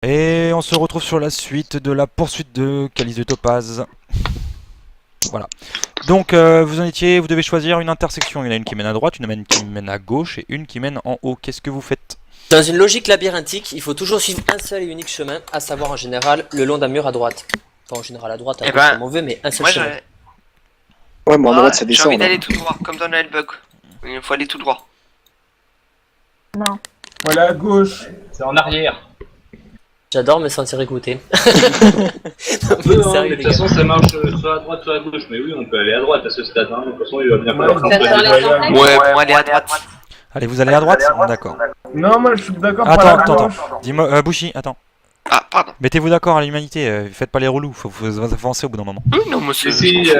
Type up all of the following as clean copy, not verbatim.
Et on se retrouve sur la suite de la poursuite de Calice de Topaz. Voilà. Donc vous en étiez, vous devez choisir une intersection. Il y en a une qui mène à droite, une qui mène à gauche et une qui mène en haut. Qu'est-ce que vous faites? Dans une logique labyrinthique, il faut toujours suivre un seul et unique chemin, à savoir en général le long d'un mur à droite. Enfin en général à droite, à gauche comme on veut, mais un seul chemin. Ouais, mais à droite ça J'ai descend. envie Là. d'aller tout droit, comme dans le bug. Il faut aller tout droit. Non. Voilà, à gauche. C'est en arrière. J'adore me sentir écouté. On peut, Mais hein, sérieux, mais de les toute façon gars. ça marche soit à droite soit à gauche. Mais oui, on peut aller à droite à ce stade. Hein. De toute façon, il va bien falloir Ouais, qu'on c'est fasse ça. des Ouais, voyages. Ouais, bon, aller à droite. Allez, vous allez à droite? D'accord. Non, moi je suis d'accord Attends, par la attends, gauche. Dis-moi, Bushi, attends. Ah, pardon. Mettez-vous d'accord à l'humanité, faites pas les relous, faut vous avancer au bout d'un moment. Oui, non, monsieur. Si,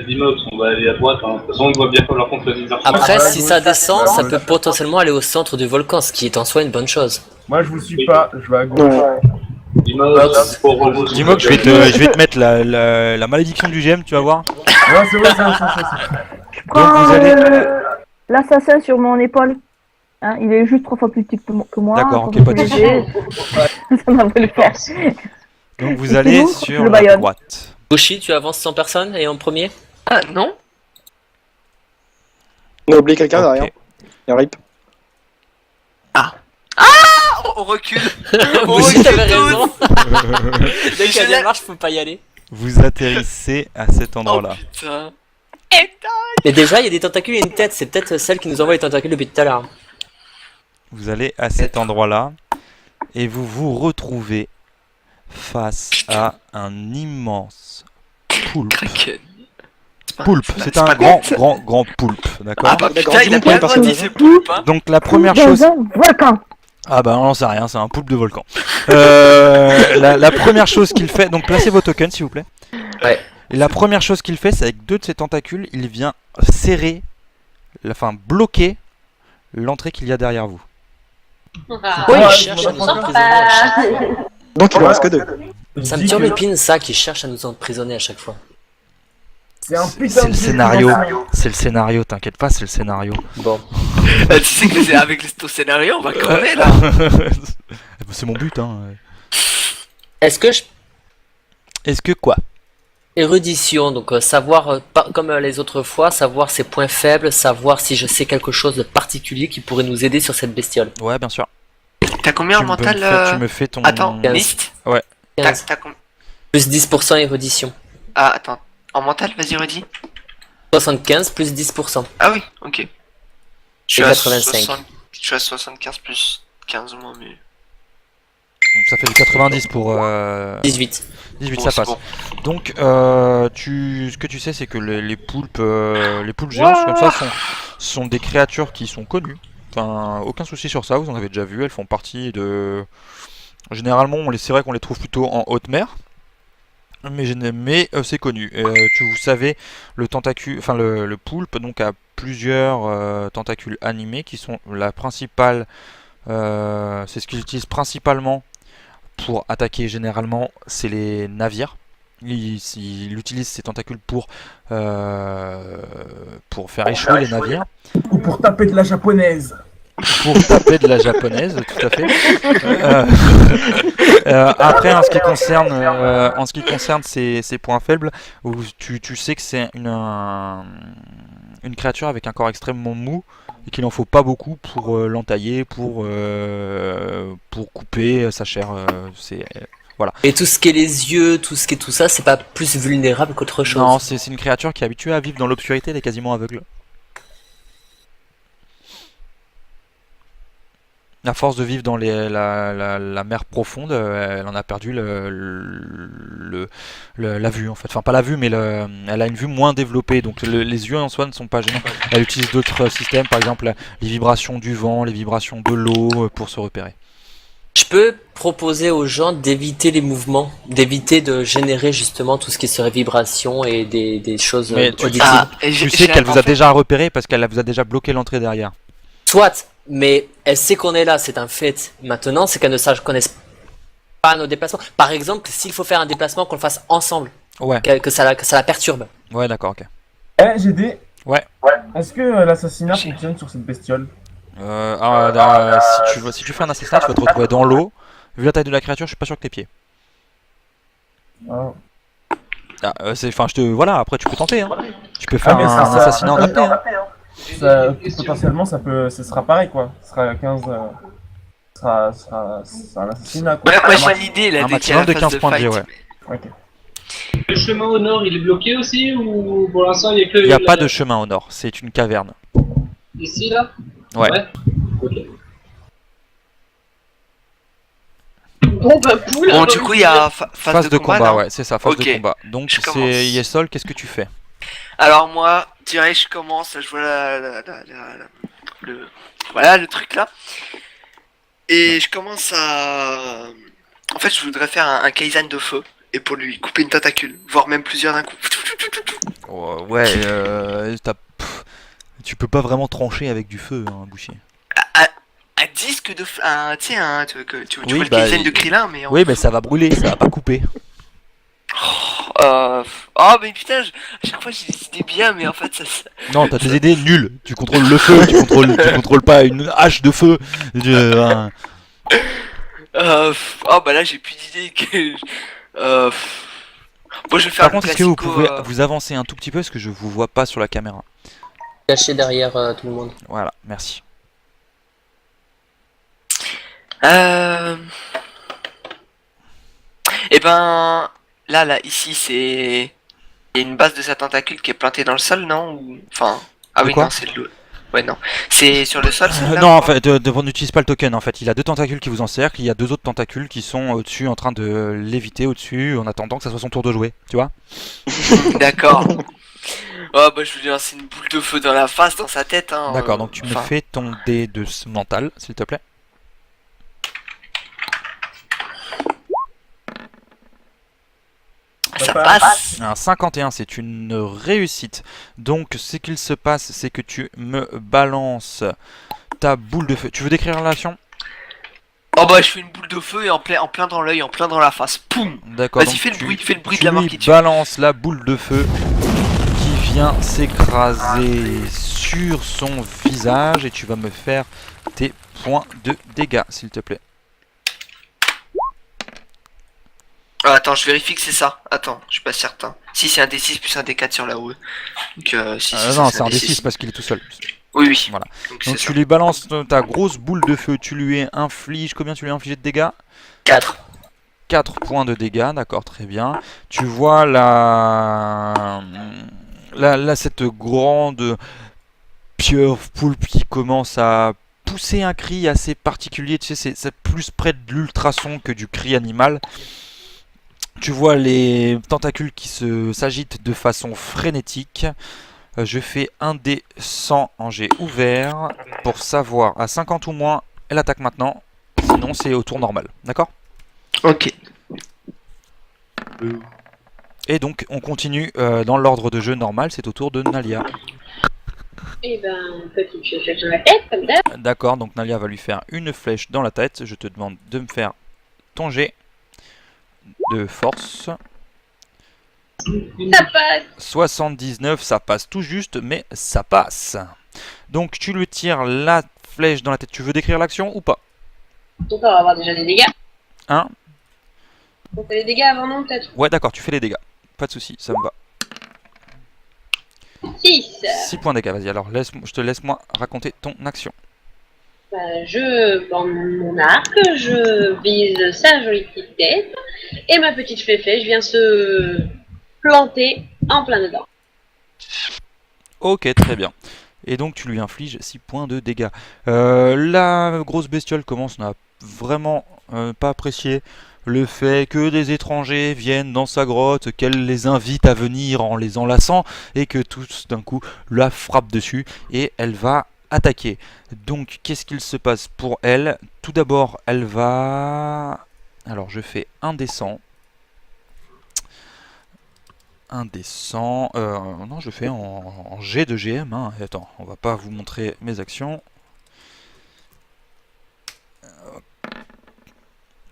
Dimox, on va aller à droite. Hein. De toute façon, il va bien falloir qu'on choisisse un chemin. Après, Ouais, si gauche, ça descend, ouais, ça ouais. peut potentiellement aller au centre du volcan, ce qui est en soi une bonne chose. Moi je vous suis pas, je vais à gauche. Non. Dimox, pour rejoindre. Dimox, je vais te mettre la malédiction du GM, tu vas voir. Non, c'est vrai, c'est. Je prends Donc, vous allez- l'assassin sur mon épaule. Hein, il est juste 3 fois plus petit que moi. D'accord, trois ok, fois pas de plus léger. Ça m'a fait le faire. Donc vous Et allez nous, sur le la Bayonne. droite. Bushi, tu avances 100 personnes et en premier. Ah, non. On a oublié quelqu'un Ok. derrière. Il y a Rip. On recule. Bushi, t'avais raison. Je Dès qu'il y a l'ai- des marches, faut pas y aller. Vous atterrissez à cet Oh endroit-là. putain. Mais déjà, il y a des tentacules et une tête. C'est peut-être celle qui nous envoie les tentacules depuis tout à l'heure. Vous allez à cet endroit-là et vous vous retrouvez face à un immense poulpe. Kraken. Poulpe, c'est un pas grand poulpe, d'accord? Ah bah D'accord, putain, il a dis-moi pour bien les grandi personnages. ce poulpe, hein. Donc la première Dans chose... un volcan. Ah bah on n'en sait rien, c'est un poulpe de volcan. La première chose qu'il fait, donc placez vos tokens s'il vous plaît. Ouais. Et la première chose qu'il fait, c'est avec deux de ses tentacules, il vient serrer, enfin bloquer l'entrée qu'il y a derrière vous. Oui, Ouais, il cherche à nous emprisonner à chaque fois. Donc il en reste que deux. Ça me Je dis que turlupine ça, qui cherche à nous emprisonner à chaque fois. c'est un putain C'est de le truc, scénario, enfin. c'est le scénario, t'inquiète pas, c'est le scénario. Bon. Tu sais que c'est avec ton scénario, on va crever là. C'est mon but, hein. Est-ce que je... Est-ce que quoi? Érudition, donc savoir, comme les autres fois, savoir ses points faibles, savoir si je sais quelque chose de particulier qui pourrait nous aider sur cette bestiole. Ouais, bien sûr. T'as combien en mental Tu me fais ton... Attends, 15. Mist. 15. T'as combien Plus 10% érudition. Ah, attends. En mental, vas-y, redis. 75 plus 10%. Ah oui, ok. Je suis Et à 85. 60 je suis à 75 plus 15 moins, mais... Donc ça fait du 90 pour... 18. 18, Bon, ça c'est passe. bon. Donc, ce que tu sais, c'est que les poulpes géants comme ça sont des créatures qui sont connues. Enfin, aucun souci sur ça, vous en avez déjà vu, elles font partie de... Généralement, c'est vrai qu'on les trouve plutôt en haute mer. Mais c'est connu. Vous savez, le tentacule, enfin le poulpe donc a plusieurs tentacules animés qui sont la principale. C'est ce qu'ils utilisent principalement pour attaquer. Généralement, c'est les navires. Il utilise ses tentacules pour faire échouer les navires. Ou pour taper de la japonaise. Pour taper de la japonaise, tout à fait. Après, en ce qui concerne ses points faibles, tu sais que c'est une créature avec un corps extrêmement mou et qu'il n'en faut pas beaucoup pour l'entailler, pour couper sa chair. Voilà. Et tout ce qui est les yeux, tout ce qui est tout ça, c'est pas plus vulnérable qu'autre chose. Non, c'est une créature qui est habituée à vivre dans l'obscurité, elle est quasiment aveugle. À force de vivre dans la mer profonde, elle en a perdu la vue en fait. Enfin pas la vue, mais elle a une vue moins développée. Donc les yeux en soi ne sont pas gênants. Elle utilise d'autres systèmes, par exemple les vibrations du vent, les vibrations de l'eau pour se repérer. Je peux proposer aux gens d'éviter les mouvements, d'éviter de générer justement tout ce qui serait vibration et des choses Mais auditives. et Tu sais qu'elle vous a déjà repéré parce qu'elle vous a déjà bloqué l'entrée derrière. Soit, mais elle sait qu'on est là, c'est un fait. Maintenant, c'est qu'elle ne connaisse pas nos déplacements. Par exemple, s'il faut faire un déplacement, qu'on le fasse ensemble, Ouais, que ça la perturbe. ouais, d'accord, ok. Eh, GD. Ouais. Est-ce que l'assassinat fonctionne sur cette bestiole? Si tu fais un assassinat, tu vas te retrouver dans l'eau. Vu la taille de la créature, je suis pas sûr que t'aies pied. Ah. Ah, voilà, après tu peux tenter, hein. Tu peux faire Ah, mais un assassinat en apnée, hein. Potentiellement, ce sera pareil, quoi. Ce sera 15. C'est un assassinat, quoi. Moi j'ai une idée là, Un dès qu'il y a maximum de la 15 phase de points de vie, fight. ouais. Ok. Le chemin au nord, il est bloqué aussi ou pour l'instant il y a que. Il n'y a pas de chemin au nord, c'est une caverne. Ici là. Ouais. Ok. Bon bah poule. Bon, du coup, il y a Phase de combat, non ouais, c'est ça, phase Ok. de combat. Donc Je commence. c'est Yesol, qu'est-ce que tu fais? Alors moi, direct, je commence, je vois voilà le truc là. Et je commence à... En fait, je voudrais faire un Kaizen de feu. Et pour lui couper une tentacule, voire même plusieurs d'un coup. Oh, ouais, tu peux pas vraiment trancher avec du feu, hein, boucher. Un disque de feu, tu sais, tu Oui, vois le bah, Kaizen de Krillin, mais en Oui, mais ça va brûler, ça va pas couper. Oh mais putain, à chaque fois j'ai des idées bien, mais en fait ça... Non, t'as des idées nulles. Tu contrôles le feu, tu contrôles pas une hache de feu. Oh bah là j'ai plus d'idées que... Bon, je vais faire Par le contre, est-ce que vous classico, pouvez vous avancer un tout petit peu parce que je vous vois pas sur la caméra? Caché derrière tout le monde. Voilà, merci. Et ben... Là, ici, c'est... Il y a une base de sa tentacule qui est plantée dans le sol, non? Enfin... Ah De oui, quoi non, c'est de l'eau. Ouais, non. C'est sur le sol, c'est là, Non, ou en pas fait, on n'utilise pas le token. En fait, il a deux tentacules qui vous encerclent. Il y a deux autres tentacules qui sont au-dessus, en train de léviter au-dessus, en attendant que ça soit son tour de jouer. Tu vois? D'accord. Oh bah je veux dire, c'est une boule de feu dans la face, dans sa tête, hein. D'accord. Donc tu me enfin, fais ton dé de mental, s'il te plaît. Ça passe. Un 51, c'est une réussite. Donc, ce qu'il se passe, c'est que tu me balances ta boule de feu. Tu veux décrire l'action? Oh bah je fais une boule de feu et en plein dans l'œil, en plein dans la face. Poum. D'accord. Vas-y, donc fais le bruit de tu la mort lui qui tue. balances la boule de feu qui vient s'écraser sur son visage et tu vas me faire tes points de dégâts, s'il te plaît. Ah, attends, je vérifie que c'est ça. Attends, je suis pas certain. Si c'est un D6 plus un D4 sur la haut. Donc si, Non, c'est un D6 parce qu'il est tout seul. Oui, oui. Voilà. Donc Donc c'est tu ça. lui balances ta grosse boule de feu, tu lui infliges... Combien tu lui as infligé de dégâts? 4. 4 points de dégâts, d'accord, très bien. Tu vois cette grande pieuvre poulpe qui commence à pousser un cri assez particulier. Tu sais, c'est plus près de l'ultrason que du cri animal. Tu vois les tentacules qui s'agitent de façon frénétique. Je fais un dé 100 en jet ouvert pour savoir à 50 ou moins, elle attaque maintenant. Sinon, c'est au tour normal, d'accord? Ok. Et donc, on continue dans l'ordre de jeu normal, c'est au tour de Nalia. Et ben, petite flèche dans la tête, comme d'hab. D'accord, donc Nalia va lui faire une flèche dans la tête. Je te demande de me faire ton jet de force. Ça passe. 79, ça passe tout juste, mais ça passe. Donc, tu lui tires la flèche dans la tête. Tu veux décrire l'action ou pas? Donc on va avoir déjà des dégâts. Hein? On fait les dégâts avant, non, peut-être? Ouais, d'accord, tu fais les dégâts. Pas de soucis, ça me va. 6. 6 points de dégâts, vas-y. Alors, je te laisse moi raconter ton action. Je prends mon arc, je vise sa jolie petite tête, et ma petite flèche vient se planter en plein dedans. Ok, très bien. Et donc tu lui infliges 6 points de dégâts. La grosse bestiole commence à vraiment pas apprécier le fait que des étrangers viennent dans sa grotte, qu'elle les invite à venir en les enlaçant, et que tous d'un coup la frappent dessus, et elle va attaquer. Donc qu'est-ce qu'il se passe pour elle? Tout d'abord, elle va... Alors je fais un des 100. Un des 100. Non, je fais en G de GM. Hein. Attends, on va pas vous montrer mes actions.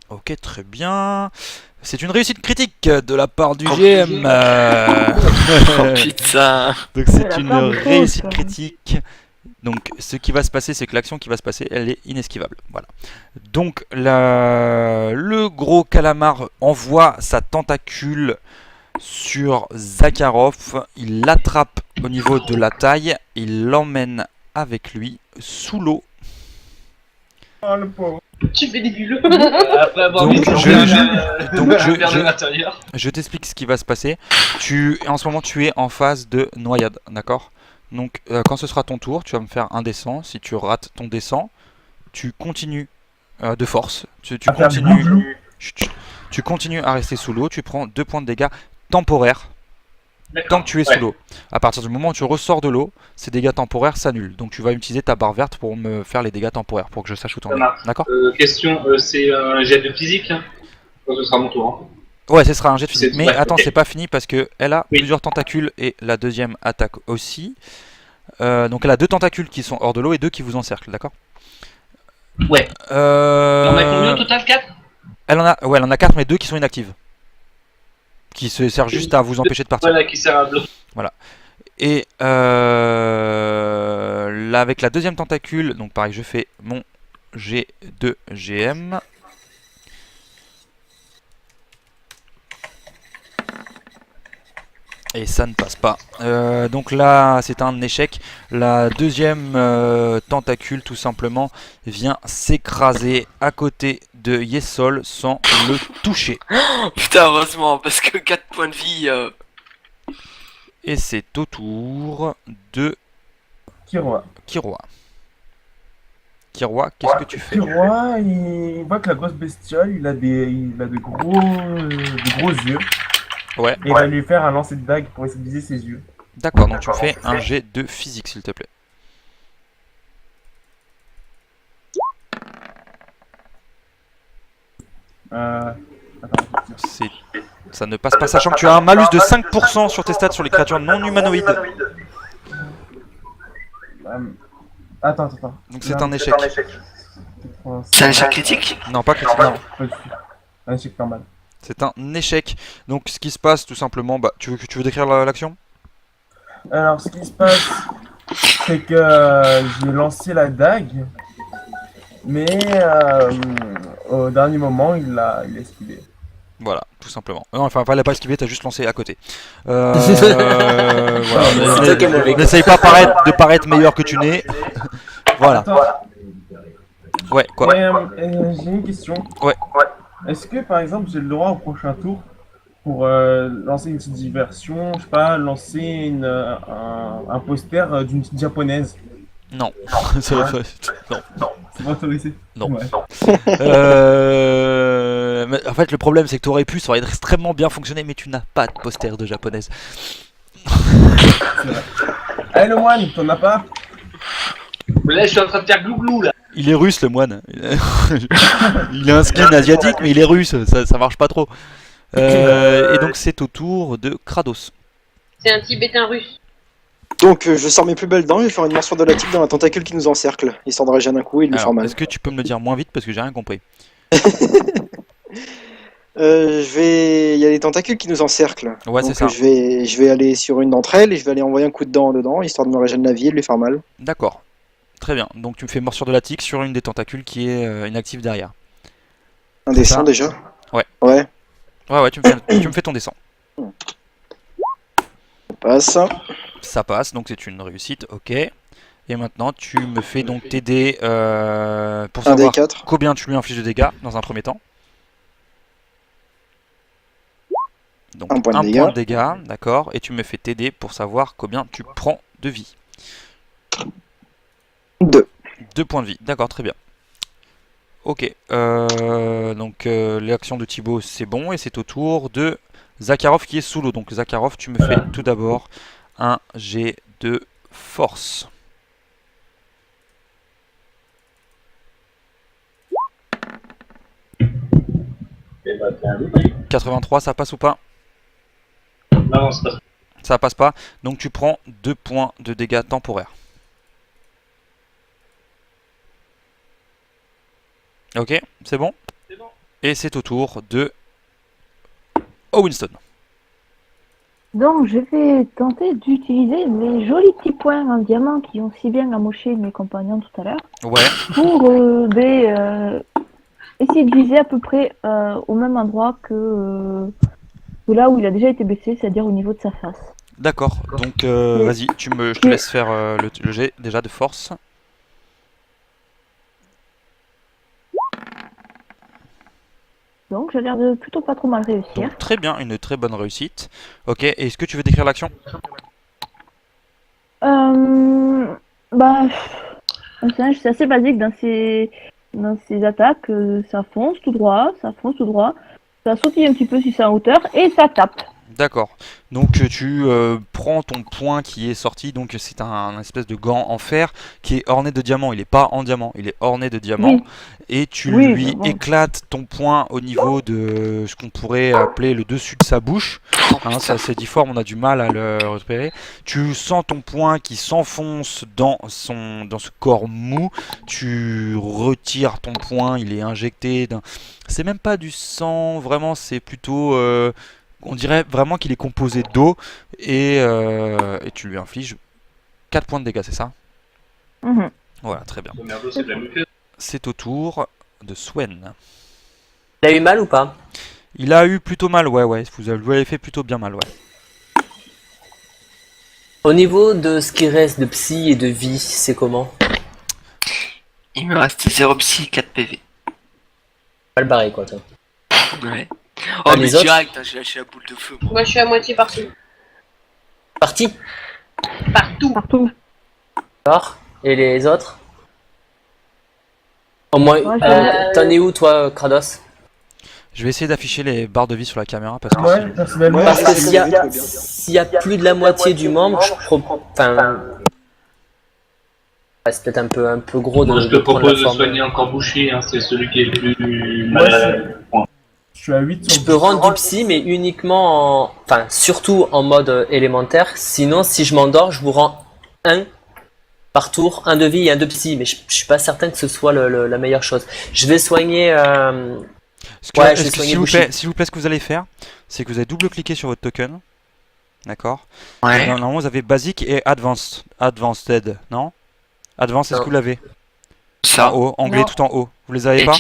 Ok, très bien. C'est une réussite critique de la part du GM. Oh putain. Donc c'est la une part du réussite coach. critique Donc ce qui va se passer, c'est que l'action qui va se passer, elle est inesquivable. Voilà. Donc le gros calamar envoie sa tentacule sur Zakharov. Il l'attrape au niveau de la taille. Il l'emmène avec lui sous l'eau. Oh, le pauvre. Tu fais des bulles. Après avoir Donc, mis je- de l'intérieur. Je t'explique ce qui va se passer. En ce moment, tu es en phase de noyade, d'accord? Donc, quand ce sera ton tour, tu vas me faire un descend. Si tu rates ton descend, tu continues de force. Tu À faire du continues, glouglou. tu continues à rester sous l'eau. Tu prends 2 points de dégâts temporaires tant que tu es sous l'eau. À partir du moment où tu ressors de l'eau, ces dégâts temporaires s'annulent. Donc, tu vas utiliser ta barre verte pour me faire les dégâts temporaires, pour que je sache où t'en Ça es. marche. D'accord? Question, c'est un jet de physique hein. Quand ce sera mon tour. Hein. Ouais, ce sera un jet de physique. C'est- Mais ouais, attends, ok. c'est pas fini parce que elle a Oui. plusieurs tentacules et la deuxième attaque aussi. Donc elle a 2 tentacules qui sont hors de l'eau et 2 qui vous encerclent, d'accord? Ouais. On a combien au total 4? Elle en a 4 mais 2 qui sont inactives. Qui se servent juste à vous empêcher de partir. Voilà, qui sert à bloquer. Et là, avec la deuxième tentacule, donc pareil, je fais mon G de GM. Et ça ne passe pas. Donc là, c'est un échec. La deuxième tentacule, tout simplement, vient s'écraser à côté de Yesol sans le toucher. Putain, heureusement, parce que 4 points de vie. Et c'est au tour de Kiroa. Kiroa. Kiroa, qu'est-ce que tu fais? Kiroa, il voit que la grosse bestiole, il a de gros yeux. Ouais, Et il va lui faire un lancer de dague pour essayer de viser ses yeux. d'accord, donc tu me fais un jet de physique, s'il te plaît. Attends, Ça ne passe pas, sachant que tu as un malus de 5% sur tes stats sur les créatures non humanoïdes. attends. Donc c'est un échec. C'est un échec critique? Non, pas critique, non. Pas du tout. Un échec normal. C'est un échec. Donc ce qui se passe, tout simplement, bah, tu veux décrire l'action? Alors, ce qui se passe, c'est que j'ai lancé la dague, mais au dernier moment, il a esquivé. Voilà, tout simplement. Non, enfin, fallait pas esquiver, t'as juste lancé à côté. Voilà. C'est toi qui es mauvais. N'essaye pas de paraître meilleur que tu n'es. Voilà. Attends, Ouais, quoi. j'ai une question. Ouais. Est-ce que, par exemple, j'ai le droit au prochain tour pour lancer une petite diversion, je sais pas, lancer un poster d'une petite japonaise? Non. Non. C'est pas autorisé? Non. Ouais. Mais en fait, le problème, c'est que t'aurais pu, ça aurait extrêmement bien fonctionné, mais tu n'as pas de poster de japonaise. C'est vrai. Allez, le moine, t'en as pas? Mais là, je suis en train de faire glouglou là. Il est russe, le moine. Il a un skin asiatique, mais il est russe, ça marche pas trop. Et donc, c'est au tour de Kratos. C'est un Tibétain russe. Donc je sors mes plus belles dents, je vais faire une morsure de la tique dans la tentacule qui nous encercle, histoire de réagir d'un coup et de lui faire Alors, mal. est-ce que tu peux me le dire moins vite parce que j'ai rien compris? Il y a les tentacules qui nous encerclent. Ouais, c'est Donc ça. je vais aller sur une d'entre elles et je vais aller envoyer un coup de dent dedans, histoire de me régénérer la vie et de lui faire mal. D'accord. Très bien. Donc, tu me fais morsure de la tique sur une des tentacules qui est inactive derrière. Un C'est ça. dessin déjà. Ouais. Ouais, Ouais, tu me fais ton dessin. on passe. Ça passe, donc c'est une réussite, ok. Et maintenant, tu me fais donc t'aider pour Un des savoir 4. combien tu lui infliges de dégâts dans un premier temps. Donc Un point de un dégâts. point de dégâts, d'accord. Et tu me fais t'aider pour savoir combien tu prends de vie. 2. 2 points de vie, d'accord, très bien. Ok, donc l'action de Thibaut c'est bon et c'est au tour de Zakharov qui est sous l'eau. Donc Zakharov, tu me fais tout d'abord un jet de force. Et bah, t'es un loup. 83, ça passe ou pas? Non, c'est pas ça. Ça passe pas, donc tu prends 2 points de dégâts temporaires. Ok, c'est bon? C'est bon. Et c'est au tour de Winston. Donc, je vais tenter d'utiliser mes jolis petits points en diamant qui ont si bien amoché mes compagnons tout à l'heure Ouais, pour essayer de viser à peu près au même endroit que là où il a déjà été blessé, c'est-à-dire au niveau de sa face. d'accord. Donc Mais- vas-y, je te laisse faire le jet déjà de force. Donc, j'ai l'air de plutôt pas trop mal réussir. Donc très bien, une très bonne réussite. Ok, est-ce que tu veux décrire l'action? Bah, c'est assez basique dans ces attaques. Ça fonce tout droit, ça fonce tout droit. Ça sautille un petit peu si c'est en hauteur et ça tape. D'accord. Donc tu prends ton poing qui est sorti, donc c'est un espèce de gant en fer qui est orné de diamants. Il n'est pas en diamant, il est orné de diamants. Oui. Et tu Oui, lui mais bon. éclates ton poing au niveau de ce qu'on pourrait appeler le dessus de sa bouche. Hein, c'est assez difforme, on a du mal à le repérer. Tu sens ton poing qui s'enfonce dans ce corps mou. Tu retires ton poing, il est injecté d'un... C'est même pas du sang, vraiment, c'est plutôt... on dirait vraiment qu'il est composé d'eau et tu lui infliges 4 points de dégâts, c'est ça? Mhm. Voilà, très bien. Oh merde, c'est de la muqueuse. C'est au tour de Swen. Il a eu mal ou pas? Il a eu plutôt mal, ouais, vous avez fait plutôt bien mal, ouais. Au niveau de ce qui reste de psy et de vie, c'est comment? Il me reste 0 psy, 4 PV. Mal barré quoi toi. Ouais. Ah, Oh, mais les autres direct, hein, j'ai lâché la boule de feu, moi. Moi, je suis à moitié partout. Parti. Partout. Partout. D'accord. Et les autres? Au moins, Ouais, je- t'en es où toi, Kratos? Je vais essayer d'afficher les barres de vie sur la caméra parce que Ouais, personnellement, Ouais, Parce que ouais, s'il y a, ouais, ouais, ouais. s'il y a plus de la moitié du membre, enfin, ouais, c'est peut-être un peu gros de, Moi, je de te prendre propose la de forme. soigner encore Bouchy, hein, c'est celui qui est le plus Ouais, malade. je suis à 8 sur Je peux rendre du psy, mais uniquement enfin, surtout en mode élémentaire. Sinon, si je m'endors, je vous rends un par tour, un de vie et un de psy, mais je suis pas certain que ce soit la meilleure chose. Je vais soigner, Ouais, je vais soigner Bushi. S'il vous plaît, ce que vous allez faire, c'est que vous allez double-cliquer sur votre token. D'accord. Ouais. Normalement, vous avez Basic et Advanced. Advanced, non? Advanced, est-ce que Non. vous l'avez? Ça. En haut, anglais Non. tout en haut. Vous les avez pas?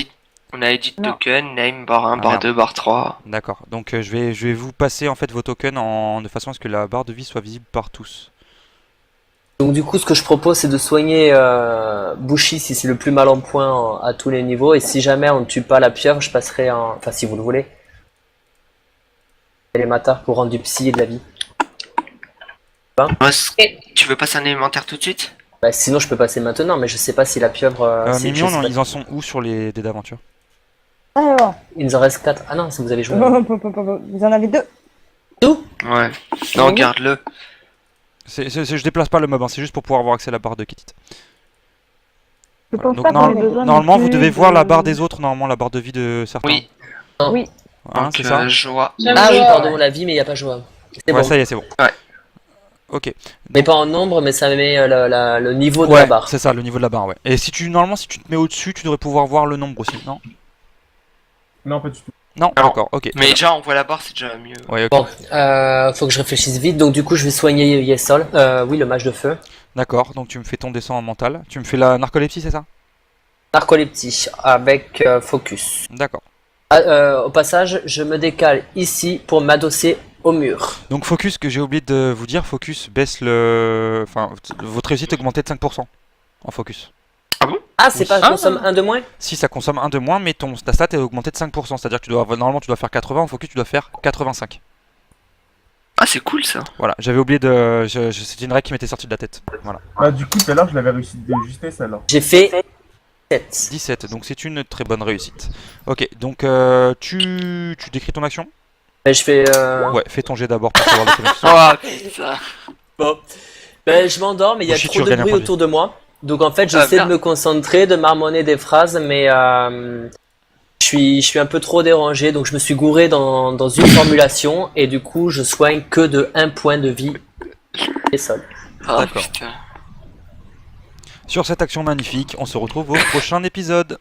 On a edit Non. token, name, barre 1, Ah, barre merde. 2, barre 3. D'accord. Donc je vais vous passer en fait vos tokens de façon à ce que la barre de vie soit visible par tous. Donc du coup, ce que je propose, c'est de soigner Bushi si c'est le plus mal en point à tous les niveaux. Et si jamais on ne tue pas la pieuvre, je passerai en... Enfin, si vous le voulez. Élémentaire pour rendre du psy et de la vie. Tu veux passer un élémentaire tout de suite? Bah, sinon, je peux passer maintenant, mais je sais pas si la pieuvre... je Mignon, sais non, pas. ils en sont où sur les dés d'aventure? Alors, Il nous en reste 4. Ah non, si vous avez joué. vous en avez deux. Ouais. Non, Oui. garde-le. Je déplace pas le mob, hein, c'est juste pour pouvoir avoir accès à la barre de kit. Je Voilà. pense Donc pas qu'on ait besoin normalement, non vous plus devez de- voir la barre des autres, normalement la barre de vie de certains. Oui. Oui. Hein, Donc, c'est ça? joie. Ah oui, pardon, la vie, mais il n'y a pas joie. C'est Ouais, bon. ça y est, c'est bon. Ouais. Ok. Mais pas en nombre, mais ça met le niveau de Ouais, la barre. c'est ça, le niveau de la barre, ouais. Et normalement, si tu te mets au-dessus, tu devrais pouvoir voir le nombre aussi, non? Non, pas du tout. Non, Non. d'accord, ok. très Mais bien. déjà, on voit la barre, c'est déjà mieux. Ouais, ok. Bon, faut que je réfléchisse vite. Donc du coup, je vais soigner Yesol. Oui, le mage de feu. D'accord, donc tu me fais ton descend en mental. Tu me fais la narcolepsie, c'est ça? Narcoleptie avec focus. D'accord. Au passage, je me décale ici pour m'adosser au mur. Donc focus, que j'ai oublié de vous dire, focus baisse le... Enfin, votre réussite est augmentée de 5% en focus. Ah, c'est pas, je Ah. consomme un de moins? Si, ça consomme un de moins, mais ta stat est augmentée de 5%. C'est-à-dire que normalement tu dois faire 80, en focus tu dois faire 85. Ah, c'est cool ça. Voilà, j'avais oublié de... C'était une règle qui m'était sortie de la tête. Voilà. Bah, du coup, tout à l'heure, je l'avais réussi de justesse alors. J'ai fait 7. 17, donc c'est une très bonne réussite. Ok, donc tu décris ton action? Ben, je fais... Ouais, fais ton jet d'abord pour savoir les connexions. Oh putain. Bon. Ben, je m'endors, mais il y a Bushi, tu trop de regagnes un bruit point de autour de moi. Donc en fait, Ah, j'essaie de merde. me concentrer, de marmonner des phrases, mais je suis un peu trop dérangé. Donc je me suis gouré dans une formulation, et du coup, je soigne que de 1 point de vie et sol. Oh D'accord. putain. Sur cette action magnifique, on se retrouve au prochain épisode.